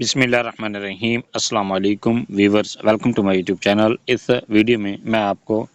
बिस्मिल्लाहिर्रहमानिर्रहीम अस्सलाम वालेकुम viewers, welcome to my YouTube channel. इस वीडियो में मैं आपको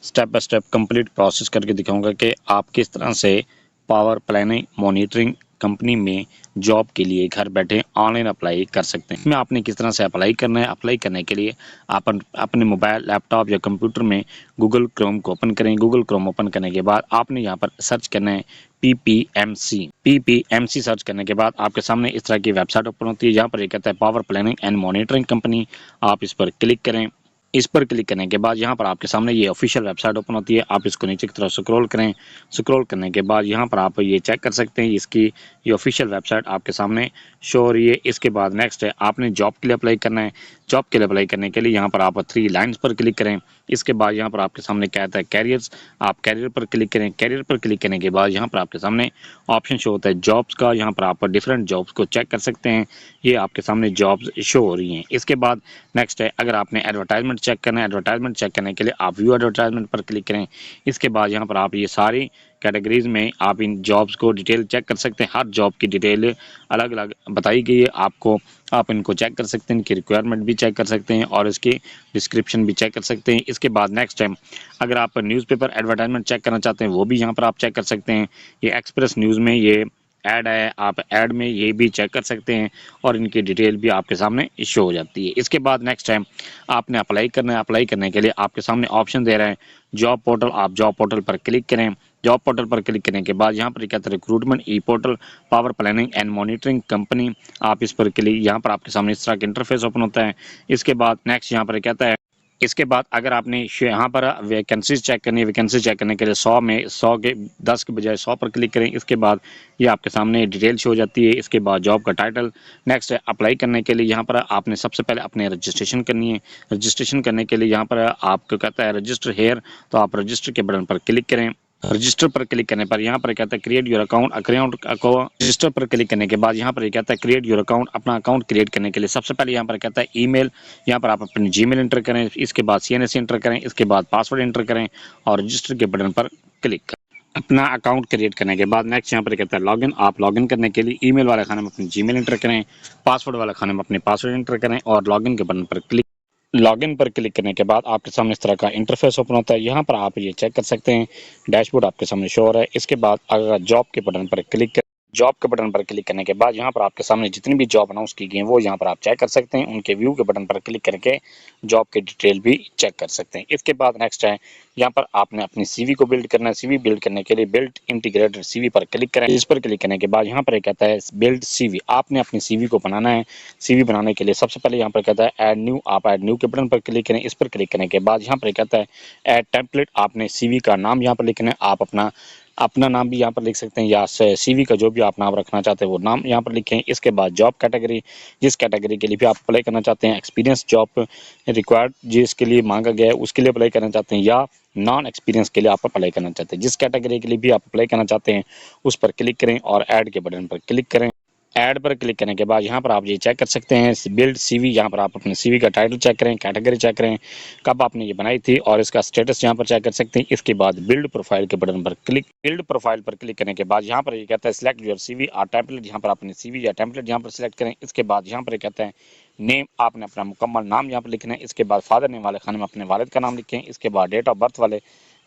step by step complete process करके दिखाऊंगा कि आप किस तरह से पावर प्लानिंग मॉनिटरिंग कंपनी में जॉब के लिए घर बैठे ऑनलाइन अप्लाई कर सकते हैं। इसमें आपने किस तरह से अप्लाई करना है। अप्लाई करने के लिए आप अपने मोबाइल, लैपटॉप या कंप्यूटर में गूगल क्रोम को ओपन करें। गूगल क्रोम ओपन करने के बाद आपने यहाँ पर सर्च करना है पीपीएमसी सर्च करने के बाद आपके सामने इस तरह की वेबसाइट ओपन होती है। यहाँ पर ये कहता है power planning and monitoring company. आप इस पर क्लिक करें। इस पर क्लिक करने के बाद यहाँ पर आपके सामने ये ऑफिशियल वेबसाइट ओपन होती है। आप इसको नीचे की तरफ स्क्रॉल करें। स्क्रॉल करने के बाद यहाँ पर आप ये चेक कर सकते हैं, इसकी ये ऑफिशियल वेबसाइट आपके सामने शो हो रही है। इसके बाद नेक्स्ट है, आपने जॉब के लिए अप्लाई करना है। जॉब के लिए अप्लाई करने के लिए यहाँ पर आप 3 लाइन्स पर क्लिक करें। इसके बाद यहाँ पर आपके सामने क्या आता है, कैरियर्स। आप कैरियर पर क्लिक करें। कैरियर पर क्लिक करने के बाद यहाँ पर आपके सामने ऑप्शन शो होता है जॉब्स का। यहाँ पर आप डिफरेंट जॉब्स को चेक कर सकते हैं। ये आपके सामने जॉब्स शो हो रही हैं। इसके बाद नेक्स्ट है, अगर आपने एडवर्टाइजमेंट चेक करना है, एडवर्टाइजमेंट चेक करने के लिए आप व्यू एडवर्टाइजमेंट पर क्लिक करें। इसके बाद यहाँ पर आप ये सारी कैटेगरीज में आप इन जॉब्स को डिटेल चेक कर सकते हैं। हर जॉब की डिटेल अलग अलग बताई गई है आपको। आप इनको चेक कर सकते हैं, इनकी रिक्वायरमेंट भी चेक कर सकते हैं और इसकी डिस्क्रिप्शन भी चेक कर सकते हैं। इसके बाद नेक्स्ट टाइम अगर आप न्यूज़पेपर एडवर्टाइजमेंट चेक करना चाहते हैं, वो भी यहाँ पर आप चेक कर सकते हैं। ये एक्सप्रेस न्यूज़ में ये ऐड है, आप ऐड में ये भी चेक कर सकते हैं और इनकी डिटेल भी आपके सामने शो हो जाती है। इसके बाद नेक्स्ट टाइम आपने अप्लाई करना है। अप्लाई करने के लिए आपके सामने ऑप्शन दे रहे हैं जॉब पोर्टल। आप जॉब पोर्टल पर क्लिक करें। जॉब पोर्टल पर क्लिक करने के बाद यहाँ पर कहते हैं recruitment E portal power planning and monitoring company. आप इस पर क्लिक, यहाँ पर आपके सामने इस तरह का इंटरफेस ओपन होता है। इसके बाद नेक्स्ट यहाँ पर कहता है, इसके बाद अगर आपने यहाँ पर वैकेंसीज चेक करनी है, वैकेंसी चेक करने के लिए 100 में 100 के 10 के बजाय 100 पर क्लिक करें। इसके बाद ये आपके सामने डिटेल शो हो जाती है। इसके बाद जॉब का टाइटल। नेक्स्ट है, अप्लाई करने के लिए यहाँ पर आपने सबसे पहले अपने रजिस्ट्रेशन करनी है। रजिस्ट्रेशन करने के लिए यहाँ पर आपको कहता है रजिस्टर हेयर, तो आप रजिस्टर के बटन पर क्लिक करें। रजिस्टर पर क्लिक करने पर यहाँ पर कहता है क्रिएट योर अकाउंट। रजिस्टर पर क्लिक करने के बाद यहाँ पर कहता है क्रिएट योर अकाउंट। अपना अकाउंट क्रिएट करने के लिए सबसे पहले यहाँ पर कहता है ईमेल। यहाँ पर आप अपनी जीमेल एंटर करें। इसके बाद CNSC एंटर करें। इसके बाद पासवर्ड एंटर करें और रजिस्टर के बटन पर क्लिक करें। अपना अकाउंट क्रिएट करने के बाद नेक्स्ट यहाँ पर कहता है लॉगिन। आप लॉगिन करने के लिए ईमेल वाले खाने में अपनी जीमेल एंटर करें, पासवर्ड वाले खाने में अपने पासवर्ड एंटर करें और लॉगिन के बटन पर क्लिक। लॉगिन पर क्लिक करने के बाद आपके सामने इस तरह का इंटरफेस ओपन होता है। यहाँ पर आप ये चेक कर सकते हैं, डैशबोर्ड आपके सामने शो हो रहा है। इसके बाद अगर जॉब के बटन पर क्लिक करें, जॉब के बटन पर क्लिक करने के बाद यहाँ पर आपके सामने जितनी भी जॉब अनाउंस की गई हैं वो यहाँ पर आप चेक कर सकते हैं। उनके व्यू के बटन पर क्लिक करके जॉब की डिटेल भी चेक कर सकते हैं। इसके बाद नेक्स्ट है, यहाँ पर आपने अपनी CV को बिल्ड करना है। CV बिल्ड करने के लिए बिल्ड इंटीग्रेटेड CV पर क्लिक करें। इस पर क्लिक करने के बाद यहाँ पर कहता है बिल्ड CV। आपने अपनी CV को बनाना है। CV बनाने के लिए सबसे पहले यहाँ पर कहता है ऐड न्यू। आप ऐड न्यू के बटन पर क्लिक करें। इस पर क्लिक करने के बाद यहाँ पर कहता है ऐड टेम्पलेट। आपने CV का नाम यहाँ पर लिखना है। आप अपना नाम भी यहाँ पर लिख सकते हैं या CV का जो भी आप नाम रखना चाहते हैं वो नाम यहाँ पर लिखें। इसके बाद जॉब कैटेगरी, जिस कैटेगरी के लिए भी आप अप्लाई करना चाहते हैं, एक्सपीरियंस जॉब रिक्वायर्ड जिसके लिए मांगा गया है उसके लिए अप्लाई करना चाहते हैं या नॉन एक्सपीरियंस के लिए आप अप्लाई करना चाहते हैं। जिस कैटेगरी के लिए भी आप अप्लाई करना चाहते हैं उस पर क्लिक करें और ऐड के बटन पर क्लिक करें। ऐड पर क्लिक करने के बाद यहाँ पर आप ये चेक कर सकते हैं बिल्ड CV। यहाँ पर आप अपने CV का टाइटल चेक करें, कैटेगरी चेक करें, कब आपने ये बनाई थी और इसका स्टेटस यहाँ पर चेक कर सकते हैं। इसके बाद बिल्ड प्रोफाइल के बटन पर क्लिक। बिल्ड प्रोफाइल पर क्लिक करने के बाद यहाँ पर ये कहता है सिलेक्ट योर CV और टेम्पलेट। यहाँ पर अपने CV या टेम्पलेट यहाँ पर सिलेक्ट करें। इसके बाद यहाँ पर कहता है नेम। आपने अपना मुकम्मल नाम यहाँ पर लिखना है। इसके बाद फादर नेम वाले खाने में अपने वालिद का नाम लिखें। इसके बाद डेट ऑफ बर्थ वाले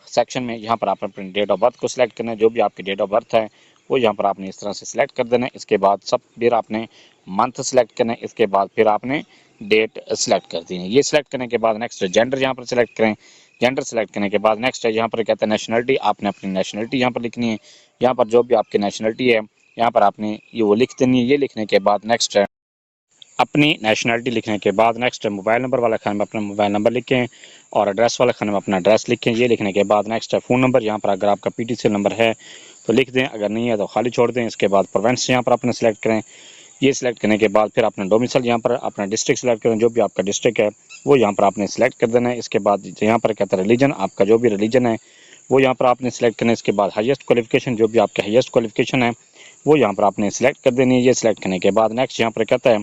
सेक्शन में यहाँ पर आप अपनी डेट ऑफ बर्थ को सिलेक्ट करना है। जो भी आपकी डेट ऑफ बर्थ है वो यहाँ पर आपने इस तरह से सिलेक्ट कर देना है। इसके बाद सब फिर आपने मंथ सेलेक्ट करना है। इसके बाद फिर आपने डेट सेलेक्ट कर देनी है। ये सिलेक्ट करने के बाद नेक्स्ट जेंडर यहाँ पर सिलेक्ट करें। जेंडर सेलेक्ट करने के बाद नेक्स्ट है, यहाँ पर कहता है नेशनलिटी। आपने अपनी नेशनलिटी यहाँ पर लिखनी है। यहाँ पर जो भी आपकी नेशनलिटी है यहाँ पर आपने ये वो लिख देनी है। ये लिखने के बाद नेक्स्ट है, अपनी नेशनलिटी लिखने के बाद नेक्स्ट है मोबाइल नंबर वाला खाने में अपना मोबाइल नंबर लिखें और एड्रेस वाला खाने में अपना एड्रेस लिखें। ये लिखने के बाद नेक्स्ट है फ़ोन नंबर। यहाँ पर अगर आपका PTCL नंबर है तो लिख दें, अगर नहीं है तो खाली छोड़ दें। इसके बाद प्रोविंस यहाँ पर अपने सेलेक्ट करें। ये सिलेक्ट करने के बाद फिर अपना डोमिसाइल यहाँ पर अपना डिस्ट्रिक्ट सेलेक्ट करें। जो भी आपका डिस्ट्रिक्ट है वो यहाँ पर आपने सेलेक्ट कर देना है। इसके बाद यहाँ पर कहता है रिलीजन। आपका जो भी रिलीजन है वो यहाँ पर आपने सेलेक्ट करना है। इसके बाद हाईएस्ट क्वालिफिकेशन, जो भी आपका हाईएस्ट क्वालिफिकेशन है वो यहाँ पर आपने सेलेक्ट कर देनी है। ये सिलेक्ट करने के बाद नेक्स्ट यहाँ पर कहता है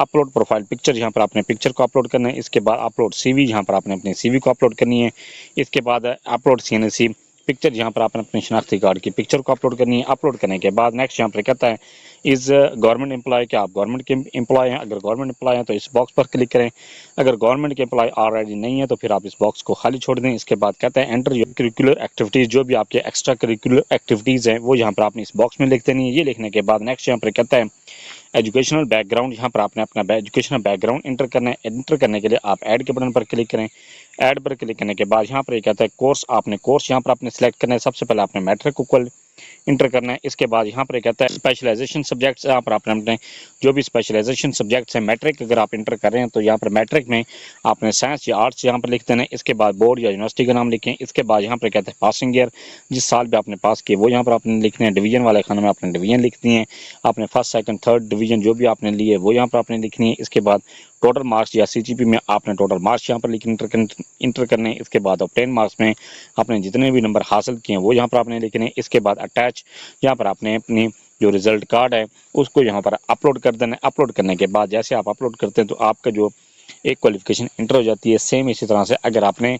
अपलोड प्रोफाइल पिक्चर। यहाँ पर आपने पिक्चर को अपलोड करना है। इसके बाद अपलोड CV। यहाँ पर आपने अपने CV को अपलोड करनी है। इसके बाद अपलोड CNSC पिक्चर। यहाँ पर आपने अपने शनाख्ती कार्ड की पिक्चर को अपलोड करनी है। अपलोड करने के बाद नेक्स्ट यहाँ पर कहता है इज़ गवर्नमेंट एम्प्लॉय, क्या आप गवर्नमेंट के एम्प्लॉय हैं? अगर गवर्नमेंट एम्प्लॉय हैं तो इस बॉक्स पर क्लिक करें। अगर गवर्नमेंट के एम्प्लॉय ऑलरेडी नहीं है तो फिर आप इस बॉक्स को खाली छोड़ दें। इसके बाद कहते हैं एंटर योर करिकुलर एक्टिविटीज़, जो भी आपके एक्स्ट्रा करिकुलर एक्टिविटीज़ हैं वो यहाँ पर आपने इस बॉक्स में लिख देनी है। ये लिखने के बाद नेक्स्ट यहाँ पर कहता है एजुकेशनल बैकग्राउंड, यहाँ पर आपने अपना एजुकेशनल बैकग्राउंड इंटर करना है। इंटर करने के लिए आप ऐड के बटन पर क्लिक करें। ऐड पर क्लिक करने के बाद यहाँ पर ये कहता है कोर्स, आपने कोर्स यहाँ पर आपने सेलेक्ट करना है। सबसे पहले आपने मैट्रिक को इंटर करना है। इसके बाद यहाँ पर कहता है स्पेशलाइजेशन सब्जेक्ट्स, यहाँ पर आपने अपने जो भी स्पेशलाइजेशन सब्जेक्ट्स हैं, मैट्रिक अगर आप इंटर कर रहे हैं तो यहाँ पर मैट्रिक में आपने साइंस या आर्ट्स यहाँ पर लिख देना है। इसके बाद बोर्ड या यूनिवर्सिटी का नाम लिखें। इसके बाद यहाँ पर कहते हैं पासिंग ईयर, जिस साल भी आपने पास किए वो यहाँ पर आपने लिखने हैं। डिवीजन वाले खाने में आपने डिवीजन लिख दिए हैं। आपने फर्स्ट सेकंड थर्ड डिवीजन जो भी आपने लिए वो यहाँ पर आपने लिखनी है। इसके बाद टोटल मार्क्स या सीजीपी में आपने टोटल मार्क्स यहाँ पर इंटर करने हैं। इसके बाद ऑब्टेन मार्क्स में आपने जितने भी नंबर हासिल किए हैं वो यहाँ पर आपने लिखने हैं। इसके बाद अटैच, यहाँ पर आपने अपनी जो रिजल्ट कार्ड है उसको यहाँ पर अपलोड कर देना है। अपलोड करने के बाद जैसे आप अपलोड करते हैं तो आपका जो एक क्वालिफिकेशन इंटर हो जाती है। सेम इसी तरह से अगर आपने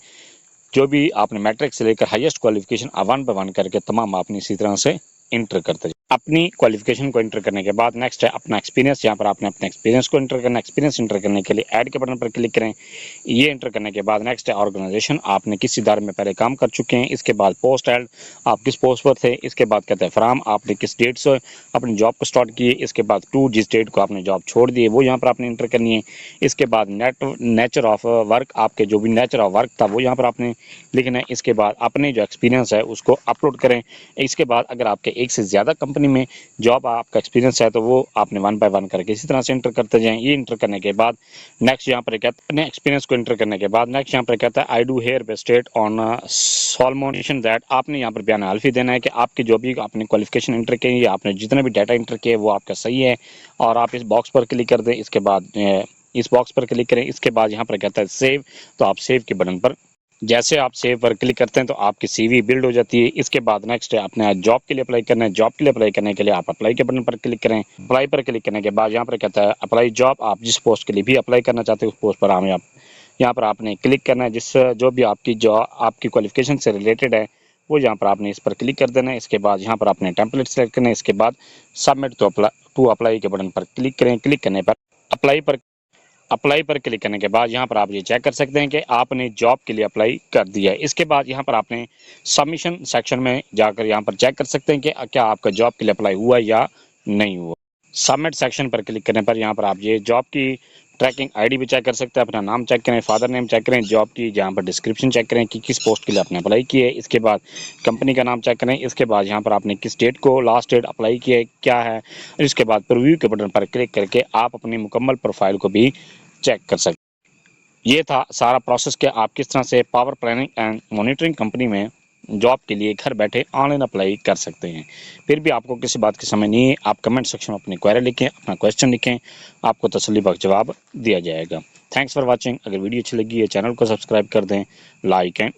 जो भी आपने मैट्रिक से लेकर हाईएस्ट क्वालिफिकेशन 1 बाय 1 करके तमाम आपने इसी तरह से इंटर करते जाए। अपनी क्वालिफिकेशन को इंटर करने के बाद नेक्स्ट है अपना एक्सपीरियंस, यहाँ पर आपने अपने एक्सपीरियंस को इंटर करना है। एक्सपीरियंस इंटर करने के लिए ऐड के बटन पर क्लिक करें। ये इंटर करने के बाद नेक्स्ट है ऑर्गेनाइजेशन, आपने किस इदारे में पहले काम कर चुके हैं। इसके बाद पोस्ट हेल्ड, आप किस पोस्ट पर थे। इसके बाद कहते हैं फ्राम, आपने किस डेट से अपनी जॉब को स्टार्ट किए। इसके बाद टू, जिस डेट को आपने जॉब छोड़ दी वो यहाँ पर आपने इंटर करनी है। इसके बाद नेचर ऑफ वर्क, आपके जो भी नेचर ऑफ वर्क था वो यहाँ पर आपने लिखना है। इसके बाद अपने जो एक्सपीरियंस है उसको अपलोड करें। इसके बाद अगर आपके एक से ज़्यादा कंपनी में जॉब आपका एक्सपीरियंस है तो वो आपने 1 बाय 1 करके इसी तरह से इंटर करते जाएं। ये इंटर करने के बाद नेक्स्ट यहाँ पर कहता है अपने एक्सपीरियंस को इंटर करने के बाद नेक्स्ट यहाँ पर कहता है आई डू हेयर पे स्टेट ऑन सॉल्मोनेशन दैट, आपने यहाँ पर बयान हल्फी देना है कि आपकी जो भी आपने क्वालिफिकेशन इंटर की या आपने जितने भी डाटा इंटर किए वो आपका सही है और आप इस बॉक्स पर क्लिक कर दें। इसके बाद इस बॉक्स पर क्लिक करें। इसके बाद यहाँ पर कहता है सेव, तो आप सेव के बटन पर जैसे आप सेव पर क्लिक करते हैं तो आपकी सीवी बिल्ड हो जाती है। इसके बाद नेक्स्ट है अपने जॉब के लिए अप्लाई करना है। जॉब के लिए अप्लाई करने के लिए आप अप्लाई के बटन पर क्लिक करें। अप्लाई पर क्लिक करने के बाद यहाँ पर कहता है अप्लाई जॉब, आप जिस पोस्ट के लिए भी अप्लाई करना चाहते हैं उस पोस्ट पर आप यहाँ पर आपने क्लिक करना है। जिस जो भी आपकी आपकी क्वालिफिकेशन से रिलेटेड है वो यहाँ पर आपने इस पर क्लिक कर देना है। इसके बाद यहाँ पर आपने टेम्पलेट सेलेक्ट करना है। इसके बाद सबमिट टू अप्लाई के बटन पर क्लिक करें। क्लिक करने पर अप्लाई पर क्लिक करने के बाद यहाँ पर आप ये चेक कर सकते हैं कि आपने जॉब के लिए अप्लाई कर दिया है। इसके बाद यहाँ पर आपने सबमिशन सेक्शन में जाकर यहाँ पर चेक कर सकते हैं कि क्या आपका जॉब के लिए अप्लाई हुआ या नहीं हुआ। सबमिट सेक्शन पर क्लिक करने पर यहाँ पर आप ये जॉब की ट्रैकिंग आईडी भी चेक कर सकते हैं, अपना नाम चेक करें, फादर नेम चेक करें, जॉब की जहाँ पर डिस्क्रिप्शन चेक करें कि किस पोस्ट के लिए आपने अप्लाई किया है। इसके बाद कंपनी का नाम चेक करें। इसके बाद यहाँ पर आपने किस डेट को लास्ट डेट अप्लाई किया है क्या है। इसके बाद प्रीव्यू के बटन पर क्लिक करके आप अपनी मुकम्मल प्रोफाइल को भी चेक कर सकते। ये था सारा प्रोसेस कि आप किस तरह से power planning and monitoring company में जॉब के लिए घर बैठे ऑनलाइन अप्लाई कर सकते हैं। फिर भी आपको किसी बात की समझ नहीं है, आप कमेंट सेक्शन में अपनी क्वेरी लिखें, अपना क्वेश्चन लिखें, आपको तसल्ली बख्श जवाब दिया जाएगा। Thanks for watching. अगर वीडियो अच्छी लगी है चैनल को सब्सक्राइब कर दें, लाइक एंड